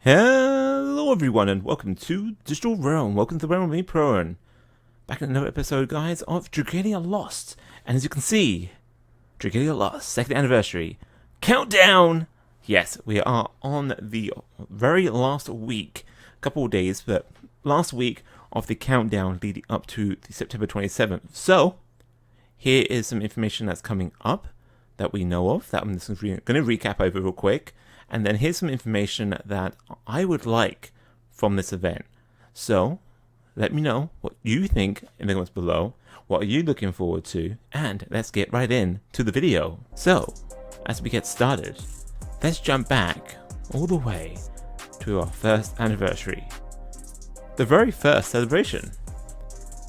Hello everyone and welcome to Digital Realm. Welcome to the realm with me, Prowen. Back in another episode, guys, of Dragalia Lost. And as you can see, Dragalia Lost, 2nd anniversary. Countdown! Yes, we are on the very last week, couple of days, but last week of the countdown leading up to the September 27th. So, here is some information that's coming up that we know of, that I'm just going to recap over real quick. And then here's some information that I would like from this event. So, let me know what you think in the comments below. What are you looking forward to? And let's get right in to the video. So, as we get started, let's jump back all the way to our first anniversary. The very first celebration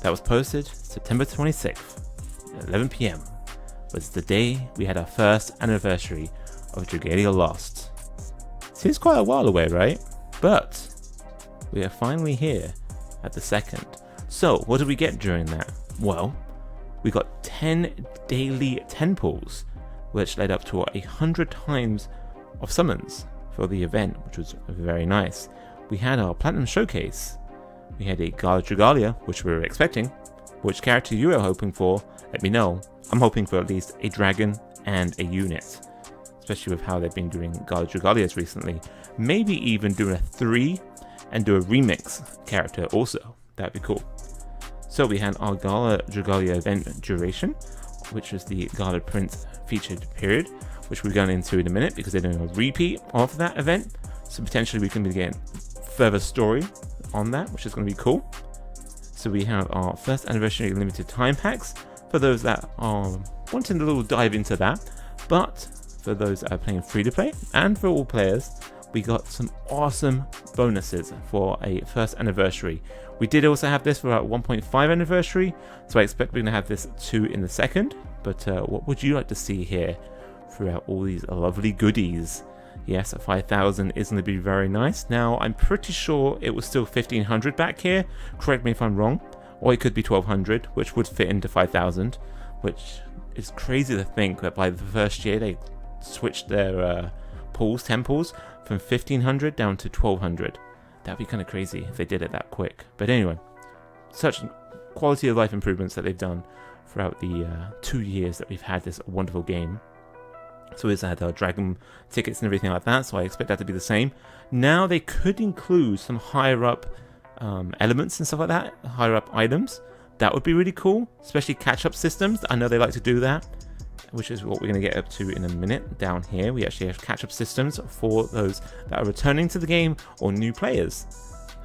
that was posted September 26th at 11 PM was the day we had our first anniversary of Dragalia Lost. Seems quite a while away, right? But we are finally here at the second. So what did we get during that? Well, we got 10 daily 10 pulls, which led up to 100 times of summons for the event, which was very nice. We had our Platinum Showcase. We had a Gala Dragalia, which we were expecting. Which character you are hoping for? Let me know. I'm hoping for at least a dragon and a unit, especially with how they've been doing Gala Dragalias recently. Maybe even do a 3 and do a remix character also. That'd be cool. So we had our Gala Dragalia event duration, which was the Gala Prince featured period, which we're going into in a minute because they're doing a repeat of that event. So potentially we can be getting further story on that, which is going to be cool. So we have our first anniversary limited time packs for those that are wanting a little dive into that. But for those that are playing free to play and for all players, we got some awesome bonuses for a first anniversary. We did also have this for our 1.5 anniversary, so I expect we're going to have this too in the second. But what would you like to see here throughout all these lovely goodies? Yes, 5,000 is going to be very nice. Now, I'm pretty sure it was still 1,500 back here. Correct me if I'm wrong. Or it could be 1,200, which would fit into 5,000, which is crazy to think that by the first year they switched their pulls, 10 pulls, from 1,500 down to 1,200. That'd be kind of crazy if they did it that quick. But anyway, such quality of life improvements that they've done throughout the 2 years that we've had this wonderful game. So we've had our dragon tickets and everything like that, so I expect that to be the same. Now they could include some higher up elements and stuff like that, higher up items. That would be really cool, especially catch-up systems. I know they like to do that, which is what we're going to get up to in a minute. Down here, we actually have catch-up systems for those that are returning to the game or new players.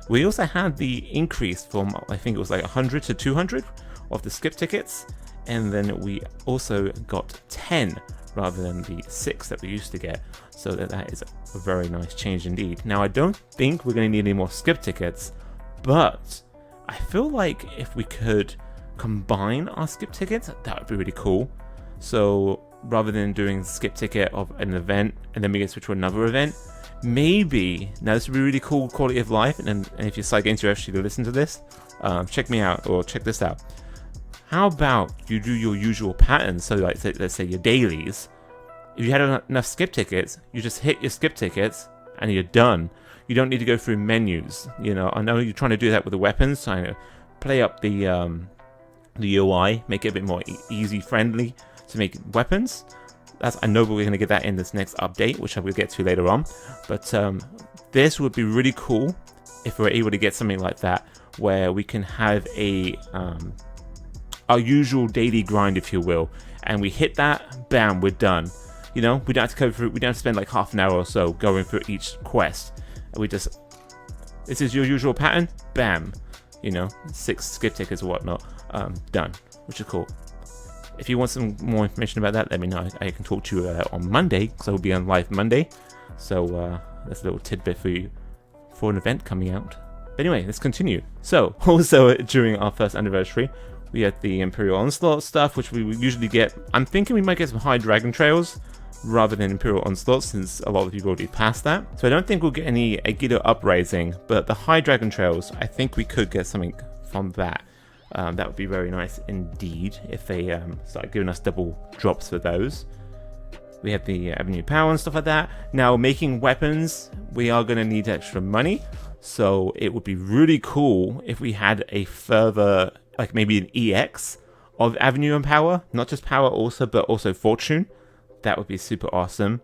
We also had the increase from, I think it was like 100 to 200 of the skip tickets, and then we also got 10 rather than the 6 that we used to get, so that is a very nice change indeed. Now, I don't think we're going to need any more skip tickets, but I feel like if we could combine our skip tickets, that would be really cool. So rather than doing skip ticket of an event and then we get switch to another event, maybe, now this would be really cool quality of life, and if you're cygames, you actually listen to this, check me out, or check this out. How about you do your usual patterns? So like, let's say your dailies. If you had enough skip tickets, you just hit your skip tickets and you're done. You don't need to go through menus. You know, I know you're trying to do that with the weapons, trying to play up the UI, make it a bit more easy friendly to make weapons. I know we're going to get that in this next update, which I will get to later on. But this would be really cool if we're able to get something like that, where we can have our usual daily grind, if you will, and we hit that, bam, we're done. You know, we don't have to go through, we don't have to spend like half an hour or so going through each quest. We just, this is your usual pattern, bam, you know, 6 skip tickets or whatnot, done, which is cool. If you want some more information about that, let me know. I can talk to you on Monday, because I will be on live Monday. So that's a little tidbit for you for an event coming out. But anyway, let's continue. So also during our first anniversary, we had the Imperial Onslaught stuff, which we usually get. I'm thinking we might get some high dragon trails rather than Imperial Onslaught, since a lot of people already passed that. So I don't think we'll get any Agido Uprising, but the high dragon trails, I think we could get something from that. That would be very nice indeed if they start giving us double drops for those. We have the Avenue Power and stuff like that. Now, making weapons, we are going to need extra money. So it would be really cool if we had a further, like maybe an EX of Avenue and Power. Not just Power also, but also Fortune. That would be super awesome.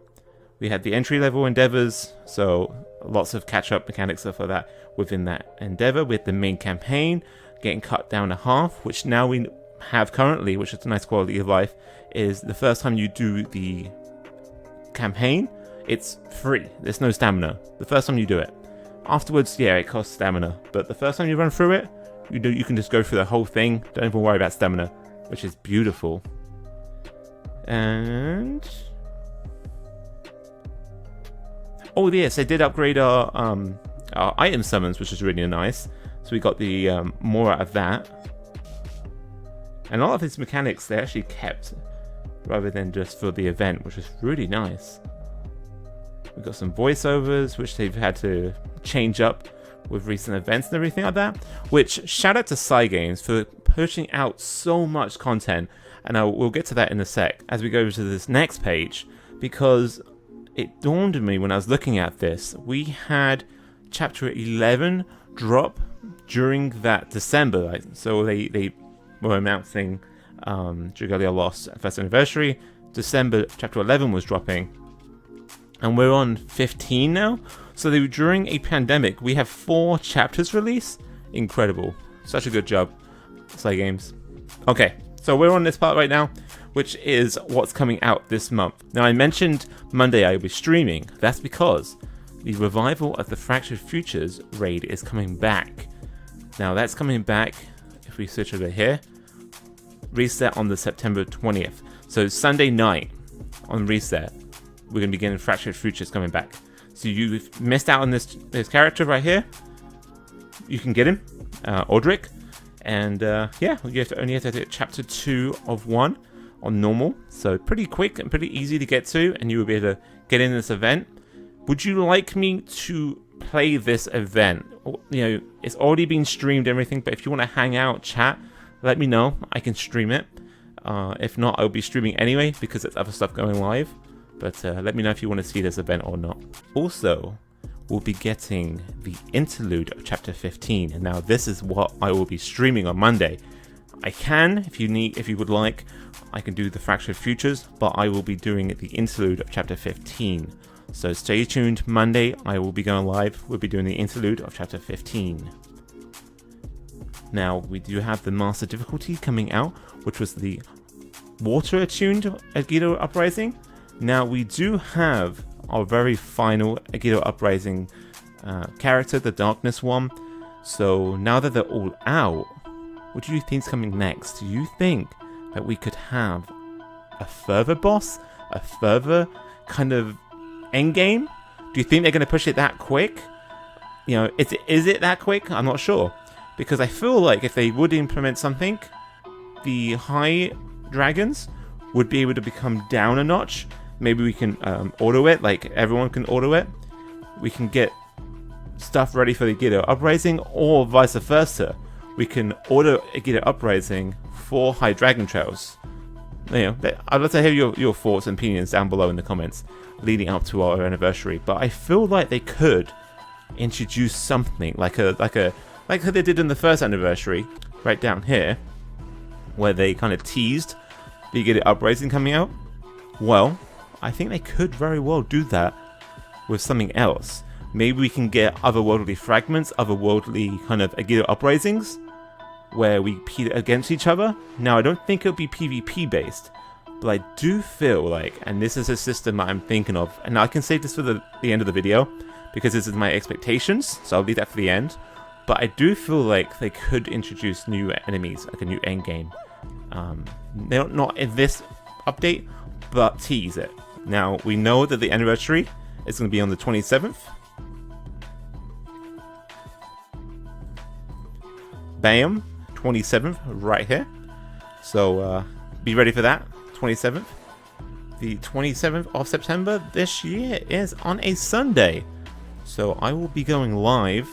We had the entry level endeavors, so lots of catch-up mechanics stuff like that within that endeavor. With the main campaign getting cut down to half, which now we have currently, which is a nice quality of life, is the first time you do the campaign, it's free. There's no stamina. The first time you do it. Afterwards, yeah, it costs stamina. But the first time you run through it, you can just go through the whole thing. Don't even worry about stamina, which is beautiful. And oh yes, they did upgrade our item summons, which is really nice. So we got the more out of that. And a lot of these mechanics they actually kept, rather than just for the event, which is really nice. We've got some voiceovers, which they've had to change up with recent events and everything like that. Which, shout out to cygames for pushing out so much content. And we'll get to that in a sec as we go to this next page. Because it dawned on me when I was looking at this, we had Chapter 11 drop during that December. So they were announcing Dragalia Lost first anniversary. December Chapter 11 was dropping. And we're on 15 now. So during a pandemic, we have 4 chapters released. Incredible. Such a good job, cygames. Okay, so we're on this part right now, which is what's coming out this month. Now, I mentioned Monday I will be streaming. That's because the revival of the Fractured Futures raid is coming back. Now, that's coming back, if we switch over here, reset on the September 20th. So Sunday night on reset, we're going to be getting Fractured Futures coming back. So you've missed out on this character right here. You can get him, Audric. And yeah, you only have to hit Chapter 2 of 1 on normal. So pretty quick and pretty easy to get to. And you will be able to get in this event. Would you like me to play this event? You know, it's already been streamed and everything. But if you want to hang out, chat, let me know. I can stream it. If not, I'll be streaming anyway because there's other stuff going live. But let me know if you want to see this event or not. Also, we'll be getting the Interlude of Chapter 15. And now this is what I will be streaming on Monday. I can, if you would like, I can do the Fractured Futures, but I will be doing the Interlude of Chapter 15. So stay tuned. Monday, I will be going live. We'll be doing the Interlude of Chapter 15. Now, we do have the Master Difficulty coming out, which was the Water-attuned Agido Uprising. Now, we do have our very final Agido Uprising character, the Darkness one. So, now that they're all out, what do you think is coming next? Do you think that we could have a further boss? A further kind of endgame? Do you think they're going to push it that quick? You know, is it that quick? I'm not sure. Because I feel like if they would implement something, the high dragons would be able to become down a notch. Maybe we can auto it, like everyone can auto it. We can get stuff ready for the Agido Uprising, or vice versa. We can auto Agido Uprising for high dragon trails. You know, I'd love to hear your thoughts and opinions down below in the comments leading up to our anniversary. But I feel like they could introduce something like they did in the first anniversary, right down here, where they kind of teased the Agido Uprising coming out. Well, I think they could very well do that with something else. Maybe we can get otherworldly fragments, otherworldly kind of Agido Uprisings, where we compete against each other. Now, I don't think it'll be PvP based, but I do feel like, and this is a system that I'm thinking of, and I can save this for the end of the video, because this is my expectations, so I'll leave that for the end. But I do feel like they could introduce new enemies, like a new endgame. Not in this update, but tease it. Now, we know that the anniversary is going to be on the 27th. Bam! 27th, right here. So, be ready for that, 27th. The 27th of September this year is on a Sunday. So, I will be going live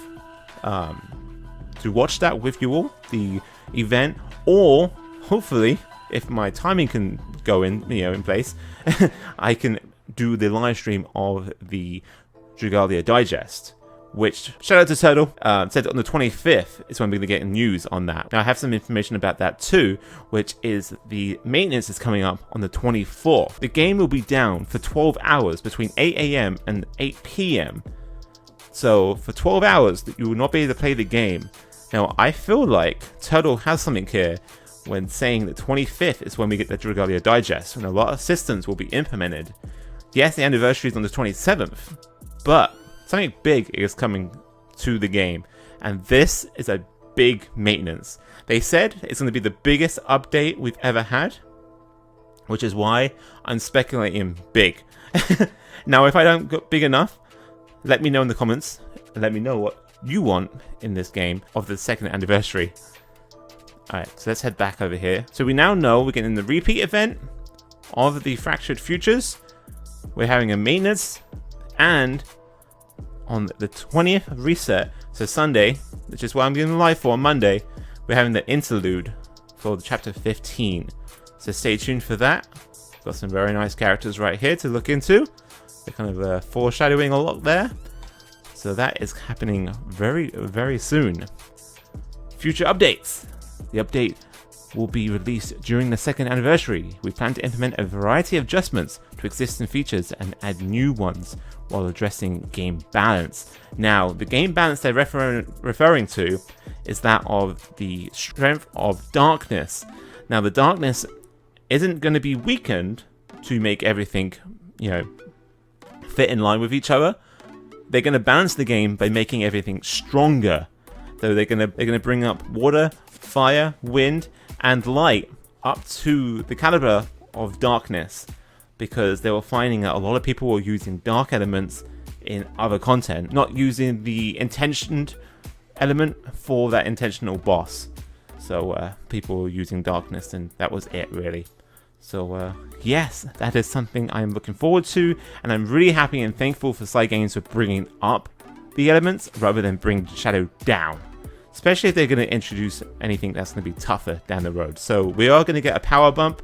to watch that with you all, the event, or hopefully, if my timing can go in place, I can do the live stream of the Dragalia Digest, which, shout out to Turtle, said on the 25th is when we're going to get news on that. Now, I have some information about that too, which is the maintenance is coming up on the 24th. The game will be down for 12 hours between 8 AM and 8 PM. So, for 12 hours, you will not be able to play the game. Now, I feel like Turtle has something here when saying the 25th is when we get the Dragalia Digest, and a lot of systems will be implemented. Yes, the anniversary is on the 27th, but something big is coming to the game, and this is a big maintenance. They said it's going to be the biggest update we've ever had, which is why I'm speculating big. Now, if I don't get big enough, let me know in the comments, and let me know what you want in this game of the 2nd anniversary. Alright, so let's head back over here. So we now know we're getting the repeat event of the Fractured Futures. We're having a maintenance, and on the 20th reset, so Sunday, which is what I'm getting live for on Monday, we're having the Interlude for the chapter 15. So stay tuned for that. Got some very nice characters right here to look into. They're kind of foreshadowing a lot there. So that is happening very, very soon. Future updates. The update will be released during the 2nd anniversary. We plan to implement a variety of adjustments to existing features and add new ones while addressing game balance. Now, the game balance they're referring to is that of the strength of darkness. Now, the darkness isn't going to be weakened to make everything, fit in line with each other. They're going to balance the game by making everything stronger. So they're going to bring up water, fire, wind, and light up to the caliber of darkness, because they were finding that a lot of people were using dark elements in other content, not using the intentioned element for that intentional boss. So people were using darkness, and that was it really. So yes, that is something I'm looking forward to, and I'm really happy and thankful for cygames for bringing up the elements rather than bring shadow down. Especially if they're going to introduce anything that's going to be tougher down the road. So we are going to get a power bump,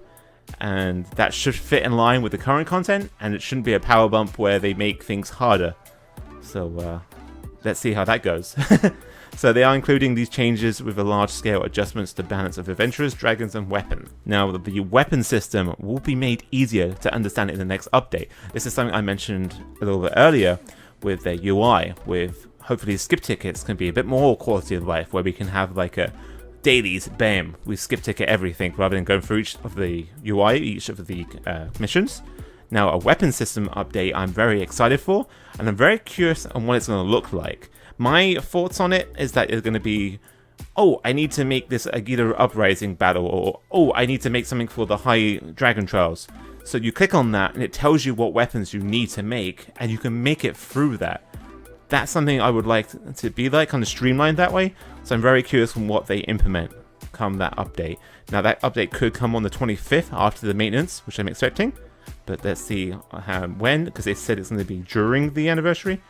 and that should fit in line with the current content, and it shouldn't be a power bump where they make things harder. So let's see how that goes. So they are including these changes with a large-scale adjustments to balance of adventurers, dragons, and weapons. Now, the weapon system will be made easier to understand in the next update. This is something I mentioned a little bit earlier with their UI, with hopefully skip tickets can be a bit more quality of life, where we can have like a dailies, bam, we skip ticket everything rather than going through each of the UI, each of the missions. Now, a weapon system update I'm very excited for, and I'm very curious on what it's going to look like. My thoughts on it is that it's going to be, oh, I need to make this Agita Uprising battle, or oh, I need to make something for the High Dragon Trials. So you click on that and it tells you what weapons you need to make, and you can make it through that. That's something I would like to be like, kind of streamlined that way. So I'm very curious on what they implement come that update. Now that update could come on the 25th after the maintenance, which I'm expecting. But let's see when, because they said it's going to be during the anniversary,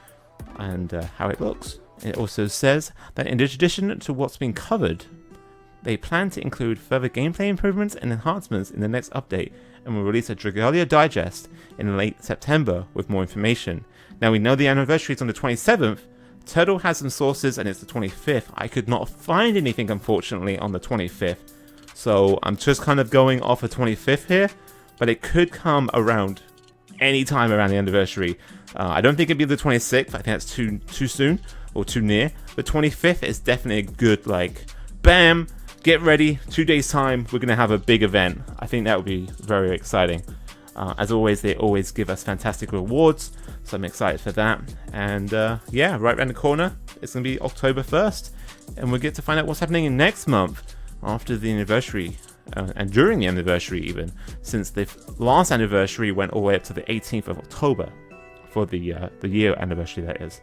and how it looks. It also says that in addition to what's been covered, they plan to include further gameplay improvements and enhancements in the next update, and will release a Dragalia Digest in late September with more information. Now we know the anniversary is on the 27th. Turtle has some sources and it's the 25th. I could not find anything, unfortunately, on the 25th. So I'm just kind of going off the 25th here, but it could come around any time around the anniversary. I don't think it'd be the 26th. I think that's too soon or too near. The 25th is definitely a good, like, bam, get ready, 2 days time, we're going to have a big event. I think that would be very exciting. As always, they always give us fantastic rewards, so I'm excited for that. And yeah, right around the corner, it's going to be October 1st, and we'll get to find out what's happening in next month after the anniversary, and during the anniversary even, since the last anniversary went all the way up to the 18th of October for the year anniversary, that is.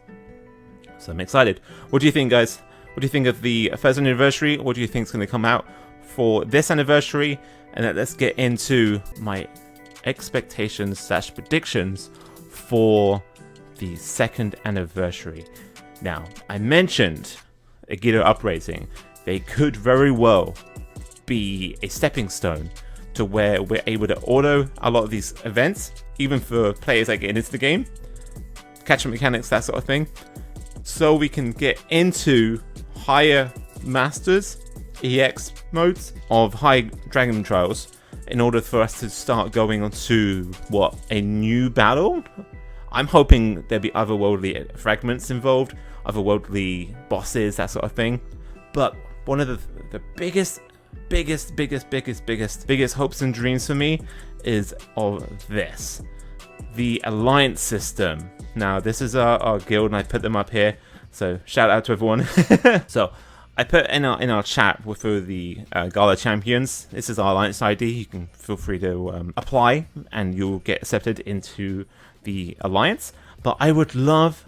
So I'm excited. What do you think, guys? What do you think of the first anniversary? What do you think is going to come out for this anniversary? And then let's get into my expectations / predictions for the second anniversary. Now, I mentioned Agita Uprising. They could very well be a stepping stone to where we're able to auto a lot of these events, even for players that get into the game, catch-up mechanics, that sort of thing, so we can get into higher masters, EX modes of high dragon trials, in order for us to start going on to a new battle. I'm hoping there'll be otherworldly fragments involved, otherworldly bosses, that sort of thing. But one of the biggest hopes and dreams for me is of this, the alliance system. Now this is our guild, and I put them up here, so shout out to everyone. So I put in our chat through the Gala champions. This is our alliance ID. You can feel free to apply, and you'll get accepted into the alliance. But I would love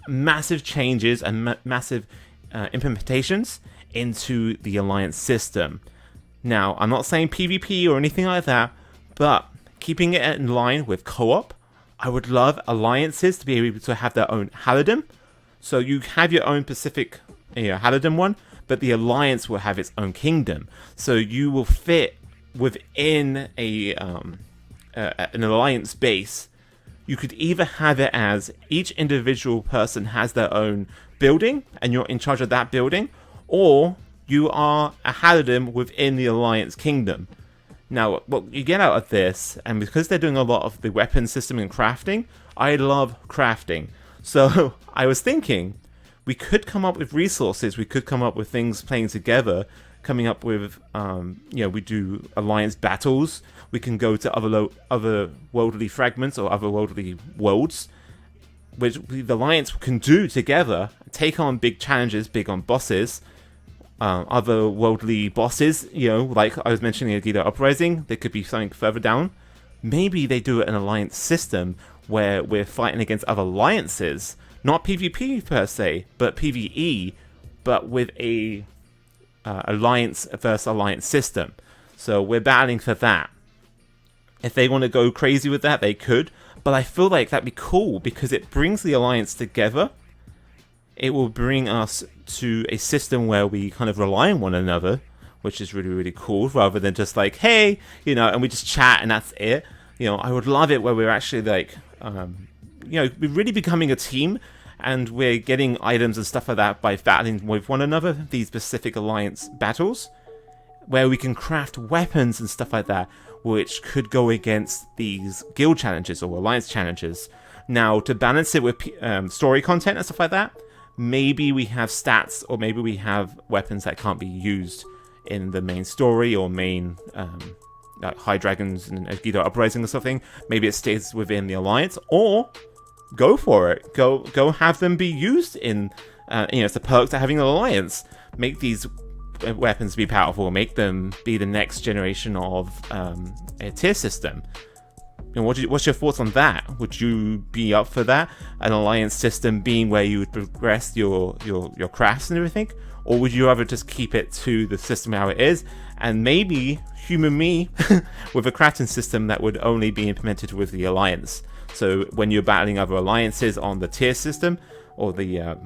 massive changes and massive implementations into the alliance system. Now, I'm not saying PvP or anything like that, but keeping it in line with co-op, I would love alliances to be able to have their own Halidom. So you have your own Pacific Halidom one, but the alliance will have its own kingdom. So you will fit within an alliance base. You could either have it as each individual person has their own building, and you're in charge of that building, or you are a Halidom within the alliance kingdom. Now, what you get out of this, and because they're doing a lot of the weapon system and crafting, I love crafting. So I was thinking, we could come up with resources, we could come up with things playing together, coming up with, we do alliance battles, we can go to other worldly fragments or otherworldly worlds, which the alliance can do together, take on big challenges, big on bosses, otherworldly bosses, like I was mentioning Agito Uprising, there could be something further down. Maybe they do an alliance system where we're fighting against other alliances, not PvP per se, but PvE, but with a alliance versus alliance system. So we're battling for that. If they want to go crazy with that, they could, but I feel like that'd be cool because it brings the alliance together. It will bring us to a system where we kind of rely on one another, which is really, really cool, rather than just like, hey, and we just chat and that's it. I would love it where we're actually like, we're really becoming a team, and we're getting items and stuff like that by battling with one another, these specific alliance battles, where we can craft weapons and stuff like that, which could go against these guild challenges or alliance challenges. Now, to balance it with story content and stuff like that, maybe we have stats, or maybe we have weapons that can't be used in the main story or main High Dragons and Agito Uprising or something. Maybe it stays within the alliance, or go for it. Go have them be used in, it's the perks of having an alliance. Make these weapons be powerful. Make them be the next generation of a tier system. What's your thoughts on that? Would you be up for that? An alliance system being where you would progress your crafts and everything? Or would you rather just keep it to the system how it is, and maybe human me with a crafting system that would only be implemented with the alliance? So when you're battling other alliances on the tier system, or the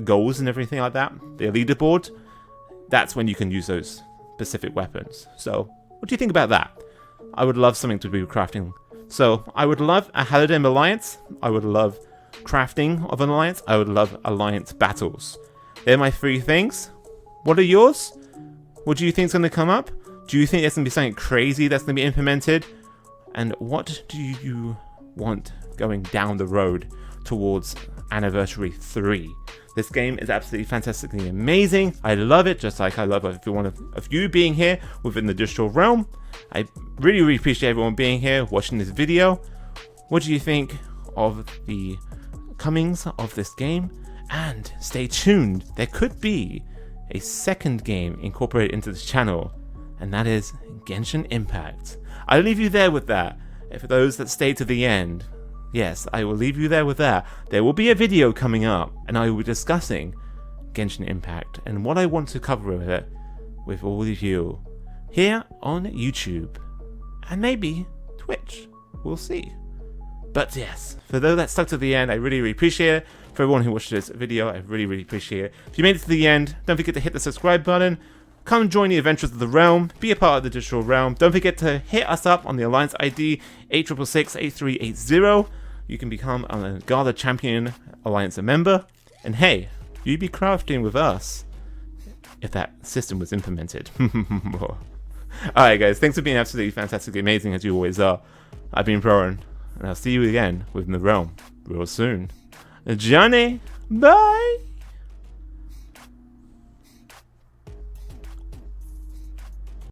goals and everything like that, the leaderboard, that's when you can use those specific weapons. So what do you think about that? I would love something to do with crafting. So I would love a Halidom alliance. I would love crafting of an alliance. I would love alliance battles. They're my three things. What are yours? What do you think is going to come up? Do you think there's going to be something crazy that's going to be implemented? And what do you want going down the road towards Anniversary 3? This game is absolutely fantastically amazing. I love it, just like I love every one of you being here within the digital realm. I really, really appreciate everyone being here, watching this video. What do you think of the comings of this game? And stay tuned, there could be a second game incorporated into this channel, and that is Genshin Impact. I'll leave you there with that. For those that stay to the end, yes, I will leave you there with that. There will be a video coming up, and I will be discussing Genshin Impact and what I want to cover with it with all of you here on YouTube, and maybe Twitch. We'll see. But yes, for those that stuck to the end, I really, really appreciate it. For everyone who watched this video, I really, really appreciate it. If you made it to the end, don't forget to hit the subscribe button. Come join the adventures of the realm, be a part of the digital realm. Don't forget to hit us up on the Alliance ID 86668380. You can become a Gala Champion Alliance member. And hey, you'd be crafting with us if that system was implemented. Alright guys, thanks for being absolutely fantastically amazing as you always are. I've been Prowen, and I'll see you again within the realm real soon. Johnny, bye!